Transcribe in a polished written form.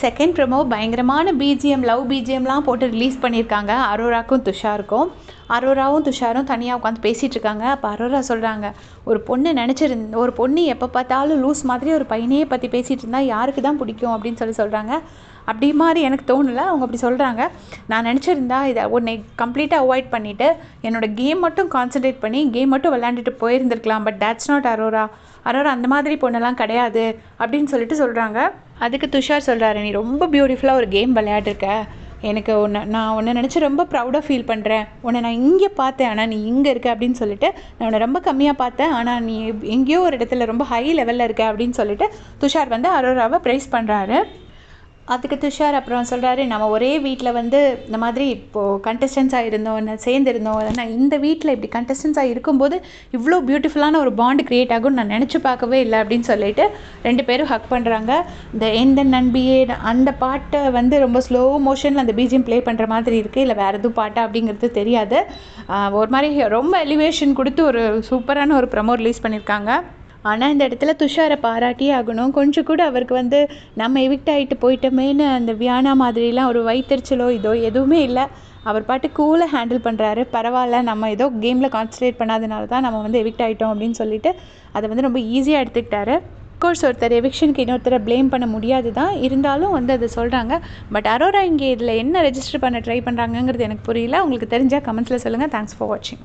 Second promo பயங்கரமான BGM, love பிஜிஎம்லாம் போட்டு release பண்ணியிருக்காங்க அரோராக்கும் துஷாருக்கும். அரோராவும் துஷாரும் தனியாக உட்காந்து பேசிகிட்டு இருக்காங்க. அப்போ அரோரா சொல்கிறாங்க, ஒரு பொண்ணு எப்போ பார்த்தாலும் லூஸ் மாதிரி ஒரு பையனையே பற்றி பேசிகிட்டு இருந்தால் யாருக்கு தான் பிடிக்கும் அப்படின்னு சொல்கிறாங்க. அப்படி மாதிரி எனக்கு தோணலை, அவங்க அப்படி சொல்கிறாங்க. நான் நினச்சிருந்தா இதை உன்னை கம்ப்ளீட்டாக அவாய்ட் பண்ணிவிட்டு என்னோடய கேம் மட்டும் கான்சன்ட்ரேட் பண்ணி கேம் மட்டும் விளையாண்டுட்டு போயிருந்துருக்கலாம். பட் தேட்ஸ் நாட் அரோரா அந்த மாதிரி பொண்ணெல்லாம் கிடையாது அப்படின்னு சொல்கிறாங்க. அதுக்கு துஷார் சொல்கிறாரு, நீ ரொம்ப பியூட்டிஃபுல்லாக ஒரு கேம் விளையாடிருக்க. எனக்கு நான் உன்னை நினச்சி ரொம்ப ப்ரௌடாக ஃபீல் பண்ணுறேன். உன்னை நான் இங்கே பார்த்தேன், ஆனால் நீ இங்கே இருக்க அப்படின்னு சொல்லிட்டு நான் உன்னை ரொம்ப கம்மியாக பார்த்தேன், ஆனால் நீ எங்கேயோ ஒரு இடத்துல ரொம்ப ஹை லெவலில் இருக்க அப்படின்னு சொல்லிட்டு துஷார் வந்து அரோராவை ப்ரைஸ் பண்ணுறாரு. அதுக்கு துஷார் அப்புறம் சொல்கிறாரு, நம்ம ஒரே வீட்டில் வந்து இந்த மாதிரி இப்போது கண்டஸ்டன்ஸாக இருந்தோம், சேர்ந்துருந்தோம். ஆனால் இந்த வீட்டில் இப்படி கண்டஸ்டன்ஸாக இருக்கும்போது இவ்வளோ பியூட்டிஃபுல்லான ஒரு பாண்டு க்ரியேட் ஆகும்னு நான் நினச்சி பார்க்கவே இல்லை அப்படின்னு சொல்லிட்டு 2 பேரும் ஹக் பண்ணுறாங்க. இந்த எந்த நண்பியே அந்த பாட்டை வந்து ரொம்ப ஸ்லோ மோஷனில் அந்த பிஜிஎம் ப்ளே பண்ணுற மாதிரி இருக்குது, இல்லை வேறு எதுவும் பாட்டா அப்படிங்கிறது தெரியாது. ஒரு மாதிரி ரொம்ப எலிவேஷன் கொடுத்து ஒரு சூப்பரான ஒரு ப்ரமோ ரிலீஸ் பண்ணியிருக்காங்க. ஆனால் இந்த இடத்துல துஷாரை பாராட்டியே ஆகணும். கொஞ்சம் கூட அவருக்கு வந்து நம்ம எவிக்ட் ஆகிட்டு போயிட்டோமேன்னு அந்த வியானா மாதிரிலாம் ஒரு வயிற்றுச்சலோ எதுவுமே இல்லை. அவர் பாட்டு கூலாக ஹேண்டில் பண்ணுறாரு. பரவாயில்ல, நம்ம ஏதோ கேமில் கான்சன்ட்ரேட் பண்ணாதனால தான் நம்ம வந்து எவிக்ட் ஆகிட்டோம் அப்படின்னு சொல்லிட்டு அதை வந்து ரொம்ப ஈஸியாக எடுத்துக்கிட்டாரு. அஃப்கோர்ஸ் ஒருத்தர் எவிக்ஷனுக்கு இன்னொருத்தரை ப்ளேம் பண்ண முடியாது தான், இருந்தாலும் வந்து அதை சொல்கிறாங்க. பட் அரோரா இங்கே இதில் என்ன ரெஜிஸ்டர் பண்ண ட்ரை பண்ணுறாங்கங்கிறது எனக்கு புரியல. உங்களுக்கு தெரிஞ்சால் கமெண்ட்ஸில் சொல்லுங்கள். தேங்க்ஸ் ஃபார் வாட்சிங்.